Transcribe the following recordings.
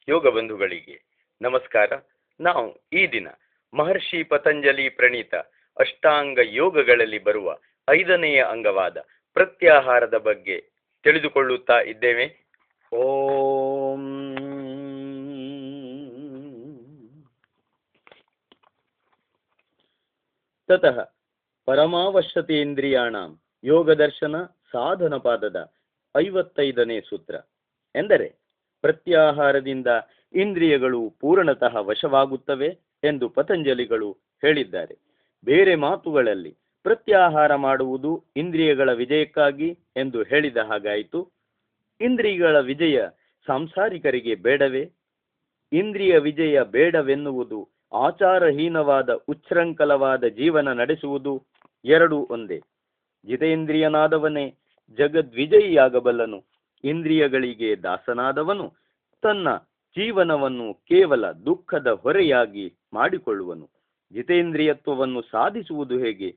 ಯೋಗ ಬಂಧುಗಳಿಗೆ ನಮಸ್ಕಾರ. ನಾವು ಈ ದಿನ ಮಹರ್ಷಿ ಪತಂಜಲಿ ಪ್ರಣೀತ ಅಷ್ಟಾಂಗ ಯೋಗಗಳಲ್ಲಿ ಬರುವ 5ನೆಯ ಅಂಗವಾದ ಪ್ರತ್ಯಾಹಾರದ ಬಗ್ಗೆ ತಿಳಿದುಕೊಳ್ಳುತ್ತಾ ಇದ್ದೇವೆ. ಓಂ ತತಃ ಪರಮಾವಶ್ಯಕೇಂದ್ರಿಯಾಣಾಂ ಯೋಗದರ್ಶನ ಸಾಧನ ಪಾದದ 55ನೇ ಸೂತ್ರ ಎಂದರೆ ಪ್ರತ್ಯಾಹಾರದಿಂದ ಇಂದ್ರಿಯಗಳು ಪೂರ್ಣತಃ ವಶವಾಗುತ್ತವೆ ಎಂದು ಪತಂಜಲಿಗಳು ಹೇಳಿದ್ದಾರೆ. ಬೇರೆ ಮಾತುಗಳಲ್ಲಿ ಪ್ರತ್ಯಾಹಾರ ಮಾಡುವುದು ಇಂದ್ರಿಯಗಳ ವಿಜಯಕ್ಕಾಗಿ ಎಂದು ಹೇಳಿದ ಹಾಗಾಯಿತು. ಇಂದ್ರಿಯಗಳ ವಿಜಯ ಸಾಂಸಾರಿಕರಿಗೆ ಬೇಡವೇ? ಇಂದ್ರಿಯ ವಿಜಯ ಬೇಡವೆನ್ನುವುದು ಆಚಾರಹೀನವಾದ ಉಚ್ಛೃಂಖಲವಾದ ಜೀವನ ನಡೆಸುವುದು ಎರಡೂ ಒಂದೇ. ಜಿತೇಂದ್ರಿಯನಾದವನೇ ಜಗದ್ವಿಜಯಿಯಾಗಬಲ್ಲನು. ಇಂದ್ರಿಯಗಳಿಗೆ ದಾಸನಾದವನು ತನ್ನ ಜೀವನವನ್ನು ಕೇವಲ ದುಃಖದ ಹೊರೆಯಾಗಿ ಮಾಡಿಕೊಳ್ಳುವನು. ಜಿತೇಂದ್ರಿಯತ್ವವನ್ನು ಸಾಧಿಸುವುದು ಹೇಗೆ?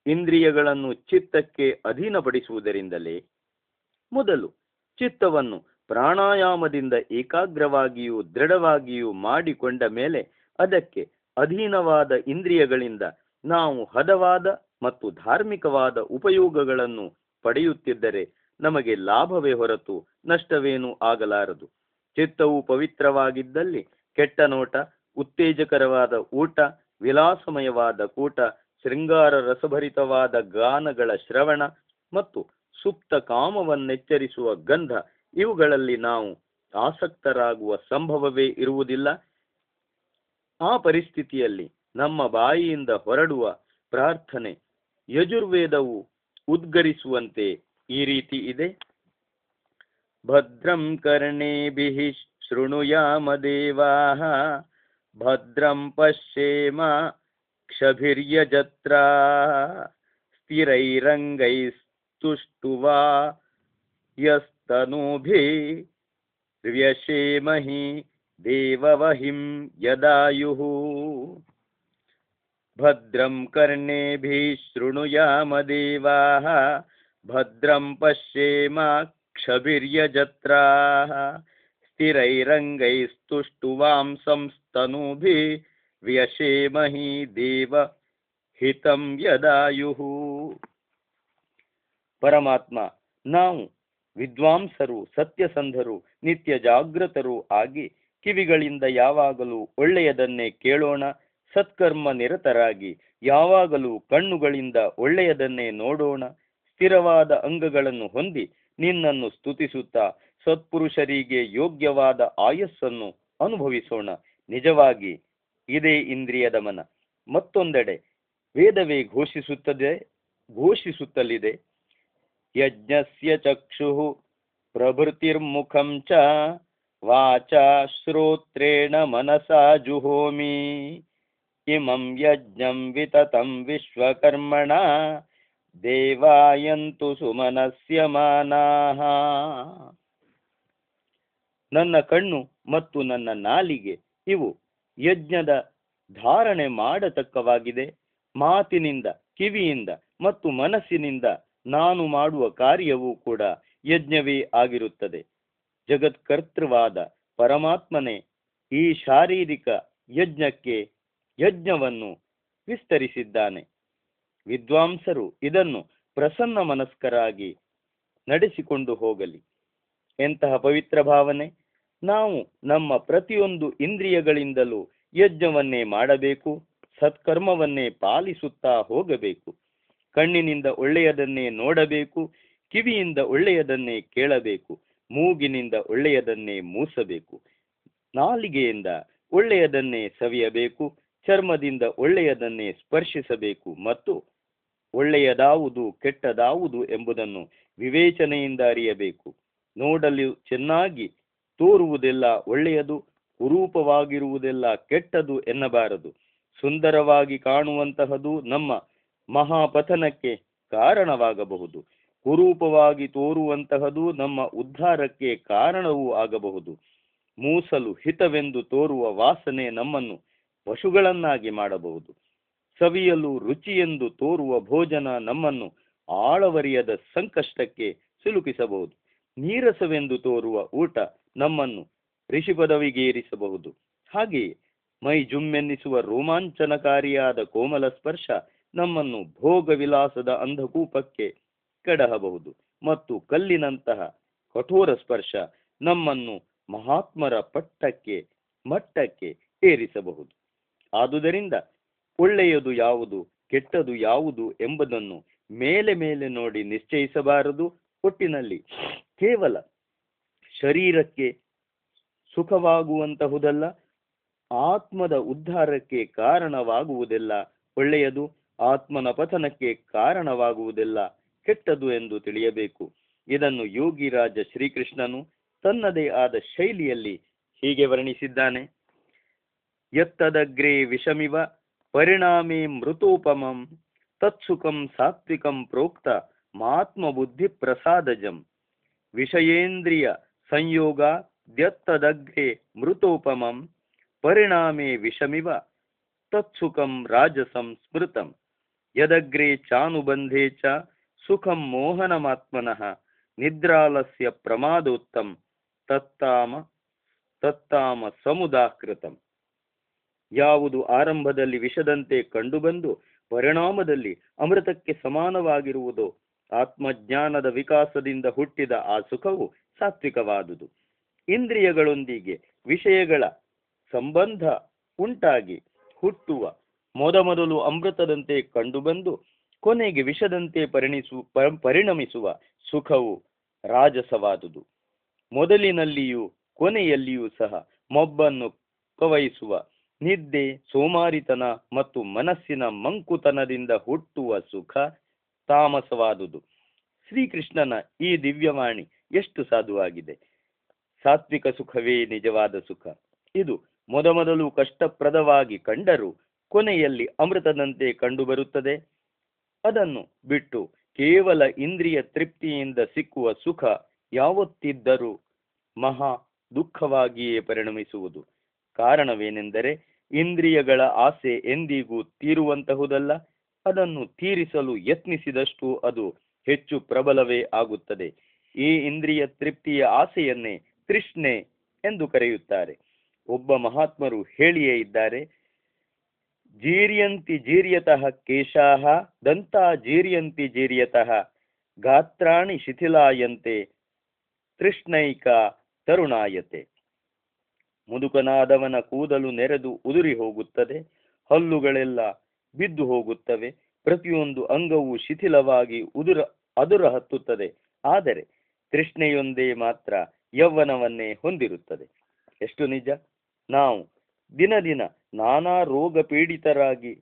ಇಂದ್ರಿಯಗಳನ್ನು ಚಿತ್ತಕ್ಕೆ ಅಧೀನಪಡಿಸುವುದರಿಂದಲೇ. ಮೊದಲು ಚಿತ್ತವನ್ನು ಪ್ರಾಣಾಯಾಮದಿಂದ ಏಕಾಗ್ರವಾಗಿಯೂ ದೃಢವಾಗಿಯೂ ಮಾಡಿಕೊಂಡ ಮೇಲೆ ಅದಕ್ಕೆ ಅಧೀನವಾದ ಇಂದ್ರಿಯಗಳಿಂದ ನಾವು ಹದವಾದ ಮತ್ತು ಧಾರ್ಮಿಕವಾದ ಉಪಯೋಗಗಳನ್ನು ಪಡೆಯುತ್ತಿದ್ದರೆ ನಮಗೆ ಲಾಭವೇ ಹೊರತು ನಷ್ಟವೇನೂ ಆಗಲಾರದು. ಚಿತ್ತವು ಪವಿತ್ರವಾಗಿದ್ದಲ್ಲಿ ಕೆಟ್ಟ ನೋಟ, ಉತ್ತೇಜಕರವಾದ ಊಟ, ವಿಲಾಸಮಯವಾದ ಕೂಟ, ಶೃಂಗಾರ ರಸಭರಿತವಾದ ಗಾನಗಳ ಶ್ರವಣ ಮತ್ತು ಸುಪ್ತ ಕಾಮವನ್ನೆಚ್ಚರಿಸುವ ಗಂಧ ಇವುಗಳಲ್ಲಿ ನಾವು ಆಸಕ್ತರಾಗುವ ಸಂಭವವೇ ಇರುವುದಿಲ್ಲ. ಆ ಪರಿಸ್ಥಿತಿಯಲ್ಲಿ ನಮ್ಮ ಬಾಯಿಯಿಂದ ಹೊರಡುವ ಪ್ರಾರ್ಥನೆ ಯಜುರ್ವೇದವು ಉದ್ಗರಿಸುವಂತೆ ಈ ರೀತಿ ಇದೆ. ಭದ್ರಂ ಕರ್ಣೇಭಿಃ ಶೃಣುಯಾಮ ದೇವಾಃ ಭದ್ರಂ ಪಶ್ಯೇಮ ಕ್ಷಭಿರ್ಯಜತ್ರಾಃ ಸ್ಥಿರೈರಂಗೈಸ್ತುಷ್ಟುವಾ ಯಸ್ತನೂಭಿಃ ವ್ಯಶೇಮಹಿ ದೇವವಹಿಂ ಯದಾಯುಃ. ಭದ್ರಂ ಕರ್ಣೇಭಿಃ ಶೃಣುಯಾಮ ದೇವಾಃ ಭದ್ರಂ ಪಶ್ಯೇಮ ಕ್ಷಭಿರ್ಯಜತ್ರಾಃ ಸ್ಥಿರೈರಂಗೈಸ್ತುಷ್ಟುವಾಂ ಸಂಸ್ತನೂಭಿಃ ವ್ಯಶೇಮಹಿ ದೇವ ಹಿತಂ ಯದಾಯುಃ. ಪರಮಾತ್ಮ, ನಾವು ವಿದ್ವಾಂಸರು, ಸತ್ಯಸಂಧರು, ನಿತ್ಯ ಜಾಗೃತರು ಆಗಿ ಕಿವಿಗಳಿಂದ ಯಾವಾಗಲೂ ಒಳ್ಳೆಯದನ್ನೇ ಕೇಳೋಣ. ಸತ್ಕರ್ಮ ನಿರತರಾಗಿ ಯಾವಾಗಲೂ ಕಣ್ಣುಗಳಿಂದ ಒಳ್ಳೆಯದನ್ನೇ ನೋಡೋಣ. ಸ್ಥಿರವಾದ ಅಂಗಗಳನ್ನು ಹೊಂದಿ ನಿನ್ನನ್ನು ಸ್ತುತಿಸುತ್ತಾ ಸತ್ಪುರುಷರಿಗೆ ಯೋಗ್ಯವಾದ ಆಯಸ್ಸನ್ನು ಅನುಭವಿಸೋಣ. ನಿಜವಾಗಿ ಇದೇ ಇಂದ್ರಿಯ ದಮನ. ಮತ್ತೊಂದೆಡೆ ವೇದವೇ ಘೋಷಿಸುತ್ತಲಿದೆ, ಯಜ್ಞಸ್ಯ ಚಕ್ಷುಃ ಪ್ರಭೃತಿರ್ಮುಖಂ ಚ ವಾಚಾ ಶ್ರೋತ್ರೇಣ ಮನಸಾ ಜುಹೋಮಿ ಇಮಂ ಯಜ್ಞಂ ವಿತತಂ ವಿಶ್ವಕರ್ಮಣ ದೇವಾಯಂತು ಸುಮನಸ್ಯ ಮಾನಾಃ. ನನ್ನ ಕಣ್ಣು ಮತ್ತು ನನ್ನ ನಾಲಿಗೆ ಇವು ಯಜ್ಞದ ಧಾರಣೆ ಮಾಡತಕ್ಕವಾಗಿದೆ. ಮಾತಿನಿಂದ, ಕಿವಿಯಿಂದ ಮತ್ತು ಮನಸ್ಸಿನಿಂದ ನಾನು ಮಾಡುವ ಕಾರ್ಯವೂ ಕೂಡ ಯಜ್ಞವೇ ಆಗಿರುತ್ತದೆ. ಜಗತ್ಕರ್ತೃವಾದ ಪರಮಾತ್ಮನೇ ಈ ಶಾರೀರಿಕ ಯಜ್ಞಕ್ಕೆ ಯಜ್ಞವನ್ನು ವಿಸ್ತರಿಸಿದ್ದಾನೆ. ವಿದ್ವಾಂಸರು ಇದನ್ನು ಪ್ರಸನ್ನ ಮನಸ್ಕರಾಗಿ ನಡೆಸಿಕೊಂಡು ಹೋಗಲಿ. ಎಂತಹ ಪವಿತ್ರ ಭಾವನೆ! ನಾವು ನಮ್ಮ ಪ್ರತಿಯೊಂದು ಇಂದ್ರಿಯಗಳಿಂದಲೂ ಯಜ್ಞವನ್ನೇ ಮಾಡಬೇಕು, ಸತ್ಕರ್ಮವನ್ನೇ ಪಾಲಿಸುತ್ತಾ ಹೋಗಬೇಕು. ಕಣ್ಣಿನಿಂದ ಒಳ್ಳೆಯದನ್ನೇ ನೋಡಬೇಕು, ಕಿವಿಯಿಂದ ಒಳ್ಳೆಯದನ್ನೇ ಕೇಳಬೇಕು, ಮೂಗಿನಿಂದ ಒಳ್ಳೆಯದನ್ನೇ ಮೂಸಬೇಕು. ನಾಲಿಗೆಯಿಂದ ಒಳ್ಳೆಯದನ್ನೇ ಸವಿಯಬೇಕು, ಚರ್ಮದಿಂದ ಒಳ್ಳೆಯದನ್ನೇ ಸ್ಪರ್ಶಿಸಬೇಕು ಮತ್ತು ಒಳ್ಳೆಯದಾವುದು ಕೆಟ್ಟದಾವುದು ಎಂಬುದನ್ನು ವಿವೇಚನೆಯಿಂದ ಅರಿಯಬೇಕು. ನೋಡಲು ಚೆನ್ನಾಗಿ ತೋರುವುದೆಲ್ಲ ಒಳ್ಳೆಯದು, ಕುರೂಪವಾಗಿರುವುದೆಲ್ಲ ಕೆಟ್ಟದು ಎನ್ನಬಾರದು. ಸುಂದರವಾಗಿ ಕಾಣುವಂತಹದು ನಮ್ಮ ಮಹಾಪತನಕ್ಕೆ ಕಾರಣವಾಗಬಹುದು, ಕುರೂಪವಾಗಿ ತೋರುವಂತಹದು ನಮ್ಮ ಉದ್ಧಾರಕ್ಕೆ ಕಾರಣವೂ ಆಗಬಹುದು. ಮೂಸಲು ಹಿತವೆಂದು ತೋರುವ ವಾಸನೆ ನಮ್ಮನ್ನು ಪಶುಗಳನ್ನಾಗಿ ಮಾಡಬಹುದು. ಸವಿಯಲು ರುಚಿಯೆಂದು ತೋರುವ ಭೋಜನ ನಮ್ಮನ್ನು ಆಳವರಿಯದ ಸಂಕಷ್ಟಕ್ಕೆ ಸಿಲುಕಿಸಬಹುದು. ನೀರಸವೆಂದು ತೋರುವ ಊಟ ನಮ್ಮನ್ನು ಋಷಿ ಪದವಿಗೇರಿಸಬಹುದು. ಹಾಗೆಯೇ ಮೈ ಜುಮ್ಮೆನ್ನಿಸುವ ರೋಮಾಂಚನಕಾರಿಯಾದ ಕೋಮಲ ಸ್ಪರ್ಶ ನಮ್ಮನ್ನು ಭೋಗ ವಿಲಾಸದ ಅಂಧಕೂಪಕ್ಕೆ ಕೆಡಹಬಹುದು ಮತ್ತು ಕಲ್ಲಿನಂತಹ ಕಠೋರ ಸ್ಪರ್ಶ ನಮ್ಮನ್ನು ಮಹಾತ್ಮರ ಮಟ್ಟಕ್ಕೆ ಏರಿಸಬಹುದು. ಆದುದರಿಂದ ಒಳ್ಳೆಯದು ಯಾವುದು, ಕೆಟ್ಟದು ಯಾವುದು ಎಂಬುದನ್ನು ಮೇಲೆ ನೋಡಿ ನಿಶ್ಚಯಿಸಬಾರದು. ಒಟ್ಟಿನಲ್ಲಿ ಕೇವಲ ಶರೀರಕ್ಕೆ ಸುಖವಾಗುವಂತಹುದಲ್ಲ, ಆತ್ಮದ ಉದ್ಧಾರಕ್ಕೆ ಕಾರಣವಾಗುವುದೆಲ್ಲ ಒಳ್ಳೆಯದು, ಆತ್ಮನ ಪತನಕ್ಕೆ ಕಾರಣವಾಗುವುದೆಲ್ಲ ಕೆಟ್ಟದು ಎಂದು ತಿಳಿಯಬೇಕು. ಇದನ್ನು ಯೋಗಿರಾಜ ಶ್ರೀಕೃಷ್ಣನು ತನ್ನದೇ ಆದ ಶೈಲಿಯಲ್ಲಿ ಹೀಗೆ ವರ್ಣಿಸಿದ್ದಾನೆ. ಯತ್ತದಗ್ರೇ ವಿಷಮಿವ ಪರಿಣಾಮೇ ಮೃತೋಪಮಂ ತತ್ಸುಖಂ ಸಾತ್ವಿಕಂ ಪ್ರೋಕ್ತ ಮಾತ್ಮ ಬುದ್ಧಿ ಪ್ರಸಾದಜಂ ವಿಷಯೇಂದ್ರಿಯ ಸಂಯೋಗ ದ್ಯತ್ತದಗ್ರೇ ಮೃತೋಪಮಂ ಪರಿಣಾಮೇ ವಿಷಮಿವ ತತ್ಸುಖಂ ರಾಜಸಂ ಸ್ಮೃತಂ ಯದಗ್ರೇ ಚಾನುಬಂಧೇ ಚ ಸುಖಂ ಮೋಹನಮಾತ್ಮನಃ ನಿದ್ರಾಲಸ್ಯ ಪ್ರಮಾದೋತ್ತಂ ತತ್ತಾಮ ಸಮುದಾಕೃತಂ. ಯಾವುದು ಆರಂಭದಲ್ಲಿ ವಿಷದಂತೆ ಕಂಡುಬಂದು ಪರಿಣಾಮದಲ್ಲಿ ಅಮೃತಕ್ಕೆ ಸಮಾನವಾಗಿರುವುದೋ ಆತ್ಮಜ್ಞಾನದ ವಿಕಾಸದಿಂದ ಹುಟ್ಟಿದ ಆ ಸುಖವು ಸಾತ್ವಿಕವಾದುದು. ಇಂದ್ರಿಯಗಳೊಂದಿಗೆ ವಿಷಯಗಳ ಸಂಬಂಧ ಉಂಟಾಗಿ ಹುಟ್ಟುವ ಮೊದಮೊದಲು ಅಮೃತದಂತೆ ಕಂಡುಬಂದು ಕೊನೆಗೆ ವಿಷದಂತೆ ಪರಿಣಮಿಸುವ ಸುಖವು ರಾಜಸವಾದುದು. ಮೊದಲಿನಲ್ಲಿಯೂ ಕೊನೆಯಲ್ಲಿಯೂ ಸಹ ಮೊಬ್ಬನ್ನು ಕವಯಿಸುವ ನಿದ್ದೆ, ಸೋಮಾರಿತನ ಮತ್ತು ಮನಸ್ಸಿನ ಮಂಕುತನದಿಂದ ಹುಟ್ಟುವ ಸುಖ ತಾಮಸವಾದುದು. ಶ್ರೀಕೃಷ್ಣನ ಈ ದಿವ್ಯವಾಣಿ ಎಷ್ಟು ಸಾಧುವಾಗಿದೆ. ಸಾತ್ವಿಕ ಸುಖವೇ ನಿಜವಾದ ಸುಖ. ಇದು ಮೊದಮೊದಲು ಕಷ್ಟಪ್ರದವಾಗಿ ಕಂಡರೂ ಕೊನೆಯಲ್ಲಿ ಅಮೃತದಂತೆ ಕಂಡುಬರುತ್ತದೆ. ಅದನ್ನು ಬಿಟ್ಟು ಕೇವಲ ಇಂದ್ರಿಯ ತೃಪ್ತಿಯಿಂದ ಸಿಕ್ಕುವ ಸುಖ ಯಾವತ್ತಿದ್ದರೂ ಮಹಾ ದುಃಖವಾಗಿಯೇ ಪರಿಣಮಿಸುವುದು. ಕಾರಣವೇನೆಂದರೆ ಇಂದ್ರಿಯಗಳ ಆಸೆ ಎಂದಿಗೂ ತೀರುವಂತಹುದಲ್ಲ. ಅದನ್ನು ತೀರಿಸಲು ಯತ್ನಿಸಿದಷ್ಟು ಅದು ಹೆಚ್ಚು ಪ್ರಬಲವೇ ಆಗುತ್ತದೆ. ಈ ಇಂದ್ರಿಯ ತೃಪ್ತಿಯ ಆಸೆಯನ್ನೇ ತೃಷ್ಣೆ ಎಂದು ಕರೆಯುತ್ತಾರೆ. ಒಬ್ಬ ಮಹಾತ್ಮರು ಹೇಳಿಯೇ ಇದ್ದಾರೆ, ಜೀರ್ಯಂತಿ ಜೀರ್ಯತಃ ಕೇಶಾಃ ದಂತಾ ಜೀರ್ಯಂತಿ ಜೀರ್ಯತಃ ಗಾತ್ರಾಣಿ ಶಿಥಿಲಾಯಂತೆ ತೃಷ್ಣೈಕ ತರುಣಾಯತೆ. ಮುದುಕನಾದವನ ಕೂದಲು ನೆರೆದು ಉದುರಿ ಹೋಗುತ್ತದೆ, ಹಲ್ಲುಗಳೆಲ್ಲ ಬಿದ್ದು ಹೋಗುತ್ತವೆ, ಪ್ರತಿಯೊಂದು ಅಂಗವೂ ಶಿಥಿಲವಾಗಿ ಅದುರ ಹತ್ತುತ್ತದೆ. ಆದರೆ ತೃಷ್ಣೆಯೊಂದೇ ಮಾತ್ರ ಯೌವನವನ್ನೇ ಹೊಂದಿರುತ್ತದೆ. ಎಷ್ಟು ನಿಜ! ನಾವು ದಿನ ದಿನ ನಾನಾ ರೋಗ ಪೀಡಿತರಾಗಿ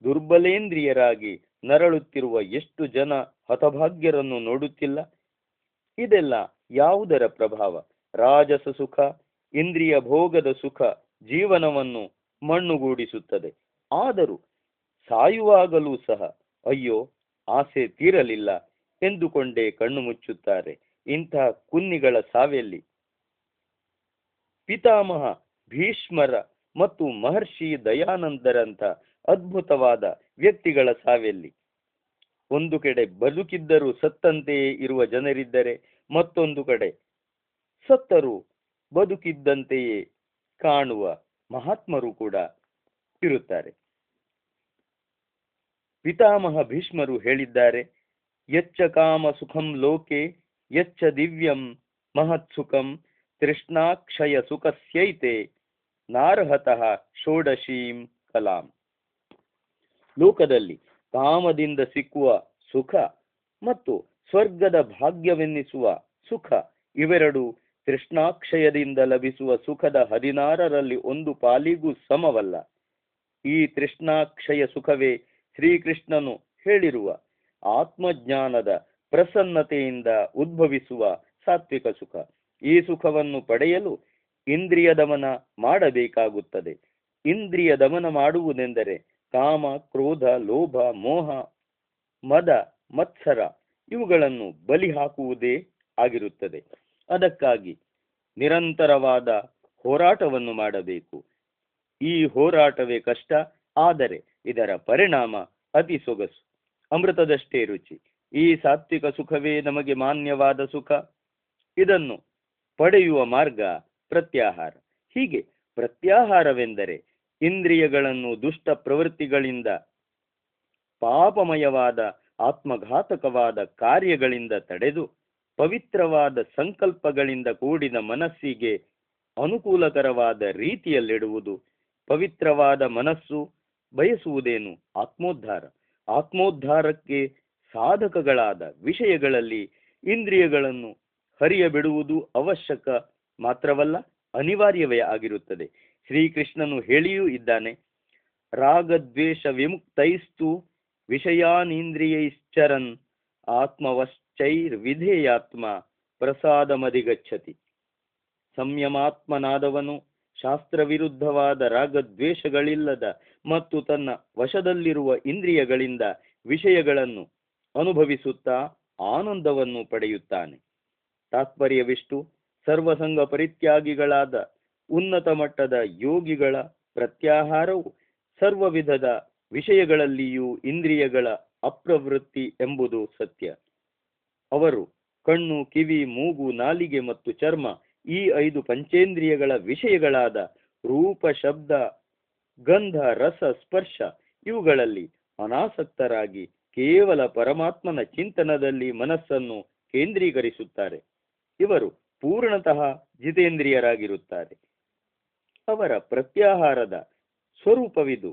ದುರ್ಬಲೇಂದ್ರಿಯರಾಗಿ ನರಳುತ್ತಿರುವ ಎಷ್ಟು ಜನ ಹತಭಾಗ್ಯರನ್ನು ನೋಡುತ್ತಿಲ್ಲ? ಇದೆಲ್ಲ ಯಾವುದರ ಪ್ರಭಾವ? ರಾಜಸ ಸುಖ, ಇಂದ್ರಿಯ ಭೋಗದ ಸುಖ ಜೀವನವನ್ನು ಮಣ್ಣುಗೂಡಿಸುತ್ತದೆ. ಆದರೂ ಸಾಯುವಾಗಲೂ ಸಹ ಅಯ್ಯೋ ಆಸೆ ತೀರಲಿಲ್ಲ ಎಂದುಕೊಂಡೇ ಕಣ್ಣು ಮುಚ್ಚುತ್ತಾರೆ. ಇಂಥ ಕುನ್ನಿಗಳ ಸಾವೆಯಲ್ಲಿ ಪಿತಾಮಹ ಭೀಷ್ಮರ ಮತ್ತು ಮಹರ್ಷಿ ದಯಾನಂದರಂಥ ಅದ್ಭುತವಾದ ವ್ಯಕ್ತಿಗಳ ಸಾವೆಯಲ್ಲಿ ಒಂದು ಕಡೆ ಬದುಕಿದ್ದರೂ ಸತ್ತಂತೆಯೇ ಇರುವ ಜನರಿದ್ದರೆ, ಮತ್ತೊಂದು ಕಡೆ ಸತ್ತರೂ ಬದುಕಿದ್ದಂತೆಯೇ ಕಾಣುವ ಮಹಾತ್ಮರು ಕೂಡ ಇರುತ್ತಾರೆ. ಪಿತಾಮಹ ಭೀಷ್ಮರು ಹೇಳಿದ್ದಾರೆ, ಯಚ್ಚ ಕಾಮ ಸುಖಂ ಲೋಕೆ ಯಚ್ಚ ದಿವ್ಯಂ ಮಹತ್ ಸುಖಂ ತೃಷ್ಣಾಕ್ಷಯ ಸುಖಸ್ಯೈತೆ ನಾರ್ಹತಃ ಷೋಡಶೀಂ ಕಲಾಂ. ಲೋಕದಲ್ಲಿ ಕಾಮದಿಂದ ಸಿಕ್ಕುವ ಸುಖ ಮತ್ತು ಸ್ವರ್ಗದ ಭಾಗ್ಯವೆನ್ನಿಸುವ ಸುಖ ಇವೆರಡು ತೃಷ್ಣಾಕ್ಷಯದಿಂದ ಲಭಿಸುವ ಸುಖದ 16ರಲ್ಲಿ 1 ಪಾಲಿಗೂ ಸಮವಲ್ಲ. ಈ ತೃಷ್ಣಾಕ್ಷಯ ಸುಖವೇ ಶ್ರೀಕೃಷ್ಣನು ಹೇಳಿರುವ ಆತ್ಮಜ್ಞಾನದ ಪ್ರಸನ್ನತೆಯಿಂದ ಉದ್ಭವಿಸುವ ಸಾತ್ವಿಕ ಸುಖ. ಈ ಸುಖವನ್ನು ಪಡೆಯಲು ಇಂದ್ರಿಯ ದಮನ ಮಾಡಬೇಕಾಗುತ್ತದೆ. ಇಂದ್ರಿಯ ದಮನ ಮಾಡುವುದೆಂದರೆ ಕಾಮ, ಕ್ರೋಧ, ಲೋಭ, ಮೋಹ, ಮದ, ಮತ್ಸರ ಇವುಗಳನ್ನು ಬಲಿ ಹಾಕುವುದೇ ಆಗಿರುತ್ತದೆ. ಅದಕ್ಕಾಗಿ ನಿರಂತರವಾದ ಹೋರಾಟವನ್ನು ಮಾಡಬೇಕು. ಈ ಹೋರಾಟವೇ ಕಷ್ಟ, ಆದರೆ ಇದರ ಪರಿಣಾಮ ಅತಿ ಸೊಗಸು, ಅಮೃತದಷ್ಟೇ ರುಚಿ. ಈ ಸಾತ್ವಿಕ ಸುಖವೇ ನಮಗೆ ಮಾನ್ಯವಾದ ಸುಖ. ಇದನ್ನು ಪಡೆಯುವ ಮಾರ್ಗ ಪ್ರತ್ಯಾಹಾರ. ಹೀಗೆ ಪ್ರತ್ಯಾಹಾರವೆಂದರೆ ಇಂದ್ರಿಯಗಳನ್ನು ದುಷ್ಟ ಪ್ರವೃತ್ತಿಗಳಿಂದ, ಪಾಪಮಯವಾದ ಆತ್ಮಘಾತಕವಾದ ಕಾರ್ಯಗಳಿಂದ ತಡೆದು ಪವಿತ್ರವಾದ ಸಂಕಲ್ಪಗಳಿಂದ ಕೂಡಿದ ಮನಸ್ಸಿಗೆ ಅನುಕೂಲಕರವಾದ ರೀತಿಯಲ್ಲಿಡುವುದು. ಪವಿತ್ರವಾದ ಮನಸ್ಸು ಬಯಸುವುದೇನು? ಆತ್ಮೋದ್ಧಾರ. ಆತ್ಮೋದ್ಧಾರಕ್ಕೆ ಸಾಧಕಗಳಾದ ವಿಷಯಗಳಲ್ಲಿ ಇಂದ್ರಿಯಗಳನ್ನು ಹರಿಯಬಿಡುವುದು ಅವಶ್ಯಕ ಮಾತ್ರವಲ್ಲ, ಅನಿವಾರ್ಯವೇ ಆಗಿರುತ್ತದೆ. ಶ್ರೀಕೃಷ್ಣನು ಹೇಳಿಯೂ ಇದ್ದಾನೆ, ರಾಗದ್ವೇಷ ವಿಮುಕ್ತೈಸ್ತು ವಿಷಯಾನೀಂದ್ರಿಯೈಶ್ಚರನ್ ಆತ್ಮವಶ್ಚೈರ್ವಿಧೇಯಾತ್ಮ ಪ್ರಸಾದಮಧಿಗಚ್ಚತಿ. ಸಂಯಮಾತ್ಮನಾದವನು ಶಾಸ್ತ್ರವಿರುದ್ಧವಾದ ರಾಗದ್ವೇಷಗಳಿಲ್ಲದ ಮತ್ತು ತನ್ನ ವಶದಲ್ಲಿರುವ ಇಂದ್ರಿಯಗಳಿಂದ ವಿಷಯಗಳನ್ನು ಅನುಭವಿಸುತ್ತಾ ಆನಂದವನ್ನು ಪಡೆಯುತ್ತಾನೆ. ತಾತ್ಪರ್ಯವಿಷ್ಟು: ಸರ್ವಸಂಗ ಪರಿತ್ಯಾಗಿಗಳಾದ ಉನ್ನತ ಮಟ್ಟದ ಯೋಗಿಗಳ ಪ್ರತ್ಯಾಹಾರವು ಸರ್ವ ವಿಧದ ವಿಷಯಗಳಲ್ಲಿಯೂ ಇಂದ್ರಿಯಗಳ ಅಪ್ರವೃತ್ತಿ ಎಂಬುದು ಸತ್ಯ. ಅವರು ಕಣ್ಣು, ಕಿವಿ, ಮೂಗು, ನಾಲಿಗೆ ಮತ್ತು ಚರ್ಮ ಈ 5 ಪಂಚೇಂದ್ರಿಯಗಳ ವಿಷಯಗಳಾದ ರೂಪ, ಶಬ್ದ, ಗಂಧ, ರಸ, ಸ್ಪರ್ಶ ಇವುಗಳಲ್ಲಿ ಅನಾಸಕ್ತರಾಗಿ ಕೇವಲ ಪರಮಾತ್ಮನ ಚಿಂತನದಲ್ಲಿ ಮನಸ್ಸನ್ನು ಕೇಂದ್ರೀಕರಿಸುತ್ತಾರೆ. ಇವರು ಪೂರ್ಣತಃ ಜಿತೇಂದ್ರಿಯರಾಗಿರುತ್ತಾರೆ. ಅವರ ಪ್ರತ್ಯಾಹಾರದ ಸ್ವರೂಪವಿದು: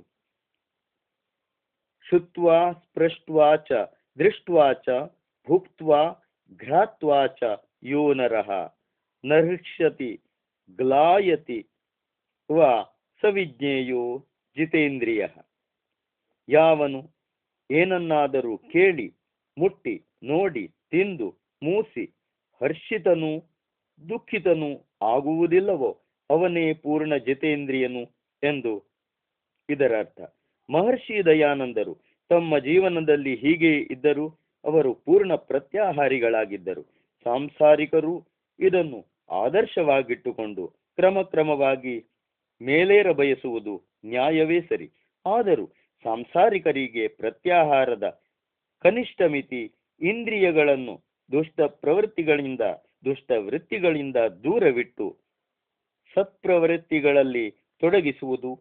ಶುತ್ವಾ ಸ್ಪೃಷ್ಟ್ವಾ ಚ ದೃಷ್ಟ್ವಾ ಚ ಭುಕ್ತ್ವಾ ಘ್ರಾತ್ವಾ ಚ ಯೋ ನರಃ ನ ಹೃಷ್ಯತಿ ಗ್ಲಾಯತಿ ವಾ ಸವಿಜ್ಞೇಯೋ ಜಿತೇಂದ್ರಿಯಃ. ಯಾವನು ಏನನ್ನಾದರೂ ಕೇಳಿ, ಮುಟ್ಟಿ, ನೋಡಿ, ತಿಂದು, ಮೂಸಿ ಹರ್ಷಿತನೂ ದುಃಖಿತನೂ ಆಗುವುದಿಲ್ಲವೋ ಅವನೇ ಪೂರ್ಣ ಜಿತೇಂದ್ರಿಯನು ಎಂದು ಇದರರ್ಥ. ಮಹರ್ಷಿ ದಯಾನಂದರು ತಮ್ಮ ಜೀವನದಲ್ಲಿ ಹೀಗೆ ಇದ್ದರು. ಅವರು ಪೂರ್ಣ ಪ್ರತ್ಯಾಹಾರಿಗಳಾಗಿದ್ದರು. ಸಾಂಸಾರಿಕರು ಇದನ್ನು ಆದರ್ಶವಾಗಿಟ್ಟುಕೊಂಡು ಕ್ರಮಕ್ರಮವಾಗಿ ಮೇಲೇರ ಬಯಸುವುದು ನ್ಯಾಯವೇ ಸರಿ. ಆದರೂ ಸಾಂಸಾರಿಕರಿಗೆ ಪ್ರತ್ಯಾಹಾರದ ಕನಿಷ್ಠ ಮಿತಿ ಇಂದ್ರಿಯಗಳನ್ನು ದುಷ್ಟ ಪ್ರವೃತ್ತಿಗಳಿಂದ, ದುಷ್ಟ ವೃತ್ತಿಗಳಿಂದ ದೂರವಿಟ್ಟು ಸತ್ಪ್ರವೃತ್ತಿಗಳಲ್ಲಿ ತೊಡಗಿಸುವುದು.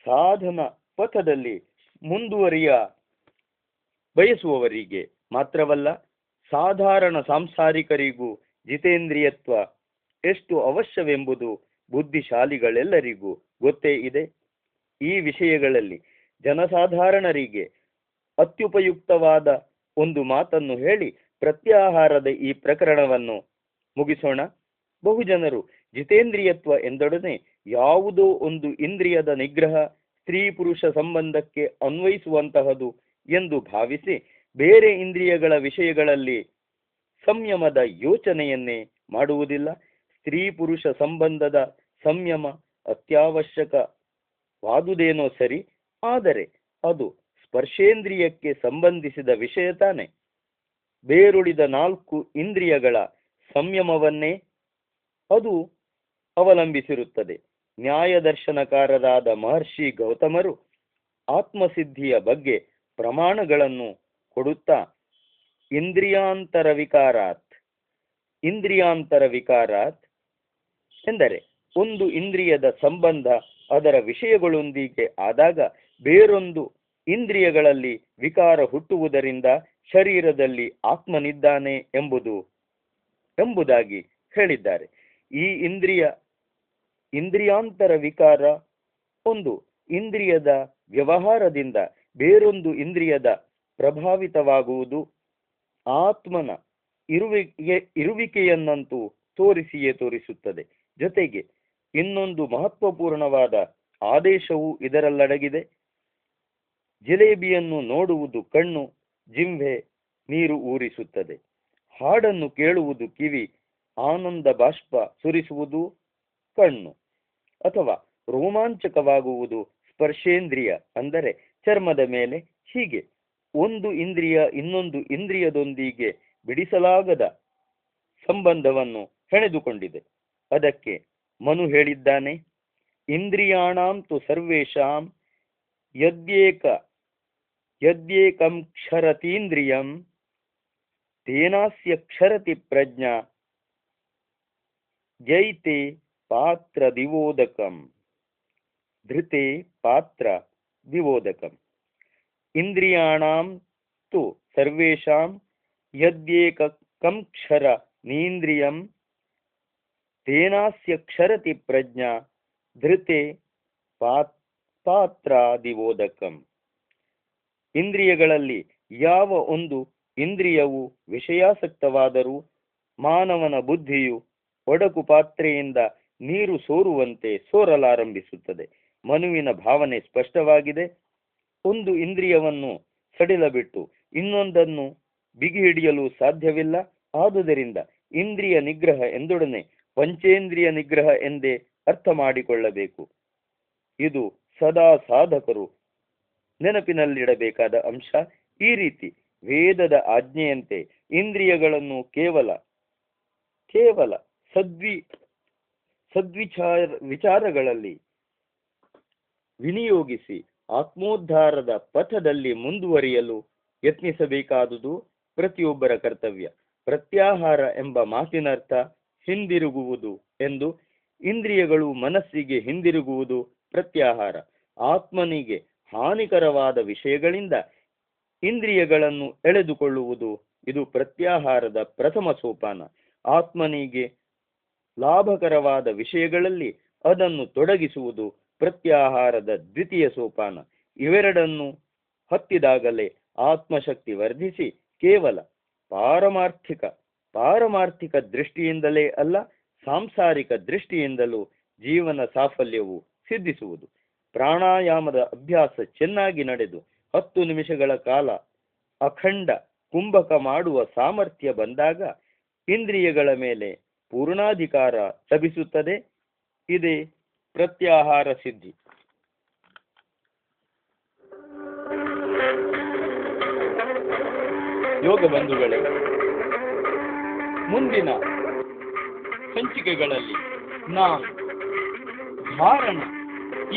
ಸಾಧನ ಪಥದಲ್ಲಿ ಮುಂದುವರಿಯ ಬಯಸುವವರಿಗೆ ಮಾತ್ರವಲ್ಲ, ಸಾಧಾರಣ ಸಾಂಸಾರಿಕರಿಗೂ ಜಿತೇಂದ್ರಿಯತ್ವ ಎಷ್ಟು ಅವಶ್ಯವೆಂಬುದು ಬುದ್ಧಿಶಾಲಿಗಳೆಲ್ಲರಿಗೂ ಗೊತ್ತೇ ಇದೆ. ಈ ವಿಷಯಗಳಲ್ಲಿ ಜನಸಾಧಾರಣರಿಗೆ ಅತ್ಯುಪಯುಕ್ತವಾದ ಒಂದು ಮಾತನ್ನು ಹೇಳಿ ಪ್ರತ್ಯಾಹಾರದ ಈ ಪ್ರಕರಣವನ್ನು ಮುಗಿಸೋಣ. ಬಹುಜನರು ಜಿತೇಂದ್ರಿಯತ್ವ ಎಂದೊಡನೆ ಯಾವುದೋ ಒಂದು ಇಂದ್ರಿಯದ ನಿಗ್ರಹ, ಸ್ತ್ರೀ ಪುರುಷ ಸಂಬಂಧಕ್ಕೆ ಅನ್ವಯಿಸುವಂತಹದು ಎಂದು ಭಾವಿಸಿ ಬೇರೆ ಇಂದ್ರಿಯಗಳ ವಿಷಯಗಳಲ್ಲಿ ಸಂಯಮದ ಯೋಚನೆಯನ್ನೇ ಮಾಡುವುದಿಲ್ಲ. ಸ್ತ್ರೀ ಪುರುಷ ಸಂಬಂಧದ ಸಂಯಮ ಅತ್ಯವಶ್ಯಕವಾದುದೇನೋ ಸರಿ, ಆದರೆ ಅದು ಸ್ಪರ್ಶೇಂದ್ರಿಯಕ್ಕೆ ಸಂಬಂಧಿಸಿದ ವಿಷಯ ತಾನೆ. ಬೇರುಳಿದ 4 ಇಂದ್ರಿಯಗಳ ಸಂಯಮವನ್ನೇ ಅದು ಅವಲಂಬಿಸಿರುತ್ತದೆ. ನ್ಯಾಯದರ್ಶನಕಾರರಾದ ಮಹರ್ಷಿ ಗೌತಮರು ಆತ್ಮಸಿದ್ಧಿಯ ಬಗ್ಗೆ ಪ್ರಮಾಣಗಳನ್ನು ಕೊಡುತ್ತಾ ಇಂದ್ರಿಯಾಂತರ ವಿಕಾರಾತ್ ಎಂದರೆ ಒಂದು ಇಂದ್ರಿಯದ ಸಂಬಂಧ ಅದರ ವಿಷಯಗಳೊಂದಿಗೆ ಆದಾಗ ಬೇರೊಂದು ಇಂದ್ರಿಯಗಳಲ್ಲಿ ವಿಕಾರ ಹುಟ್ಟುವುದರಿಂದ ಶರೀರದಲ್ಲಿ ಆತ್ಮನಿದ್ದಾನೆ ಎಂಬುದಾಗಿ ಹೇಳಿದ್ದಾರೆ. ಈ ಇಂದ್ರಿಯಾಂತರ ವಿಕಾರ ಒಂದು ಇಂದ್ರಿಯದ ವ್ಯವಹಾರದಿಂದ ಬೇರೊಂದು ಇಂದ್ರಿಯದ ಪ್ರಭಾವಿತವಾಗುವುದು. ಆತ್ಮನ ಇರುವಿಕೆಯನ್ನಂತೂ ತೋರಿಸಿಯೇ ತೋರಿಸುತ್ತದೆ. ಜೊತೆಗೆ ಇನ್ನೊಂದು ಮಹತ್ವಪೂರ್ಣವಾದ ಆದೇಶವೂ ಇದರಲ್ಲಡಗಿದೆ. ಜಿಲೇಬಿಯನ್ನು ನೋಡುವುದು ಕಣ್ಣು, ಜಿಂಹೆ ನೀರು ಊರಿಸುತ್ತದೆ. ಹಾಡನ್ನು ಕೇಳುವುದು ಕಿವಿ, ಆನಂದ ಬಾಷ್ಪ ಸುರಿಸುವುದು ಕಣ್ಣು. ಅಥವಾ ರೋಮಾಂಚಕವಾಗುವುದು ಸ್ಪರ್ಶೇಂದ್ರಿಯ, ಅಂದರೆ ಚರ್ಮದ ಮೇಲೆ. ಹೀಗೆ ಒಂದು ಇಂದ್ರಿಯ ಇನ್ನೊಂದು ಇಂದ್ರಿಯದೊಂದಿಗೆ ಬಿಡಿಸಲಾಗದ ಸಂಬಂಧವನ್ನು ಹೆಣೆದುಕೊಂಡಿದೆ. ಅದಕ್ಕೆ ಮನು ಹೇಳಿದ್ದಾನೆ, ಇಂದ್ರಿಯಾಣಾಂ ತು ಸರ್ವೇಷಾಂ ಯದ್ಯೇಕಂ ಕ್ಷರತೀಂದ್ರಿಯಂ ತೇನಾಸ್ಯ ಕ್ಷರತಿ ಪ್ರಜ್ಞಾ ಜೈತೆ ಪಾತ್ರ ದಿವೋದಕಂ ಧೃತೆ ಪಾತ್ರ ದಿವೋದಕಂ. ಇಂದ್ರಿಯಾಣಾಂ ತು ಸರ್ವೇಷಾಂ ಯದ್ಯೇಕಂ ಕ್ಷರ ನೀಂದ್ರಿಯಂ ತೇನಾಸ್ಯ ಕ್ಷರತಿ ಪ್ರಜ್ಞಾ ಧೃತೆ ಪಾತ್ರಾದಿಬೋಧಕಂ. ಇಂದ್ರಿಯಗಳಲ್ಲಿ ಯಾವ ಒಂದು ಇಂದ್ರಿಯವು ವಿಷಯಾಸಕ್ತವಾದರೂ ಮಾನವನ ಬುದ್ಧಿಯು ಒಡಕು ಪಾತ್ರೆಯಿಂದ ನೀರು ಸೋರುವಂತೆ ಸೋರಲಾರಂಭಿಸುತ್ತದೆ. ಮನುವಿನ ಭಾವನೆ ಸ್ಪಷ್ಟವಾಗಿದೆ. ಒಂದು ಇಂದ್ರಿಯವನ್ನು ಸಡಿಲಬಿಟ್ಟು ಇನ್ನೊಂದನ್ನು ಬಿಗಿ ಹಿಡಿಯಲು ಸಾಧ್ಯವಿಲ್ಲ. ಆದುದರಿಂದ ಇಂದ್ರಿಯ ನಿಗ್ರಹ ಎಂದೊಡನೆ ಪಂಚೇಂದ್ರಿಯ ನಿಗ್ರಹ ಎಂದೇ ಅರ್ಥ ಮಾಡಿಕೊಳ್ಳಬೇಕು. ಇದು ಸದಾ ಸಾಧಕರು ನೆನಪಿನಲ್ಲಿಡಬೇಕಾದ ಅಂಶ. ಈ ರೀತಿ ವೇದದ ಆಜ್ಞೆಯಂತೆ ಇಂದ್ರಿಯಗಳನ್ನು ಕೇವಲ ವಿಚಾರಗಳಲ್ಲಿ ವಿನಿಯೋಗಿಸಿ ಆತ್ಮೋದ್ಧಾರದ ಪಥದಲ್ಲಿ ಮುಂದುವರಿಯಲು ಯತ್ನಿಸಬೇಕಾದುದು ಪ್ರತಿಯೊಬ್ಬರ ಕರ್ತವ್ಯ. ಪ್ರತ್ಯಾಹಾರ ಎಂಬ ಮಾತಿನರ್ಥ ಹಿಂದಿರುಗುವುದು ಎಂದು. ಇಂದ್ರಿಯಗಳು ಮನಸ್ಸಿಗೆ ಹಿಂದಿರುಗುವುದು ಪ್ರತ್ಯಾಹಾರ. ಆತ್ಮನಿಗೆ ಹಾನಿಕರವಾದ ವಿಷಯಗಳಿಂದ ಇಂದ್ರಿಯಗಳನ್ನು ಎಳೆದುಕೊಳ್ಳುವುದು ಇದು ಪ್ರತ್ಯಾಹಾರದ ಪ್ರಥಮ ಸೋಪಾನ. ಆತ್ಮನಿಗೆ ಲಾಭಕರವಾದ ವಿಷಯಗಳಲ್ಲಿ ಅದನ್ನು ತೊಡಗಿಸುವುದು ಪ್ರತ್ಯಾಹಾರದ ದ್ವಿತೀಯ ಸೋಪಾನ. ಇವೆರಡನ್ನು ಹತ್ತಿದಾಗಲೇ ಆತ್ಮಶಕ್ತಿ ವರ್ಧಿಸಿ ಕೇವಲ ಪಾರಮಾರ್ಥಿಕ ದೃಷ್ಟಿಯಿಂದಲೇ ಅಲ್ಲ, ಸಾಂಸಾರಿಕ ದೃಷ್ಟಿಯಿಂದಲೂ ಜೀವನ ಸಾಫಲ್ಯವು ಸಿದ್ಧಿಸುವುದು. ಪ್ರಾಣಾಯಾಮದ ಅಭ್ಯಾಸ ಚೆನ್ನಾಗಿ ನಡೆದು 10 ನಿಮಿಷಗಳ ಕಾಲ ಅಖಂಡ ಕುಂಭಕ ಮಾಡುವ ಸಾಮರ್ಥ್ಯ ಬಂದಾಗ ಇಂದ್ರಿಯಗಳ ಮೇಲೆ ಪೂರ್ಣಾಧಿಕಾರ ಲಭಿಸುತ್ತದೆ. ಇದೇ ಪ್ರತ್ಯಾಹಾರ ಸಿದ್ಧಿ. ಯೋಗ ಬಂಧುಗಳೇ, ಮುಂದಿನ ಸಂಚಿಕೆಗಳಲ್ಲಿ ನಾವು ಧಾರಣ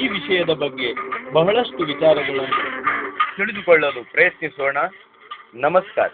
ಈ ವಿಷಯದ ಬಗ್ಗೆ ಬಹಳಷ್ಟು ವಿಚಾರಗಳನ್ನು ತಿಳಿದುಕೊಳ್ಳಲು ಪ್ರಯತ್ನಿಸೋಣ. ನಮಸ್ಕಾರ.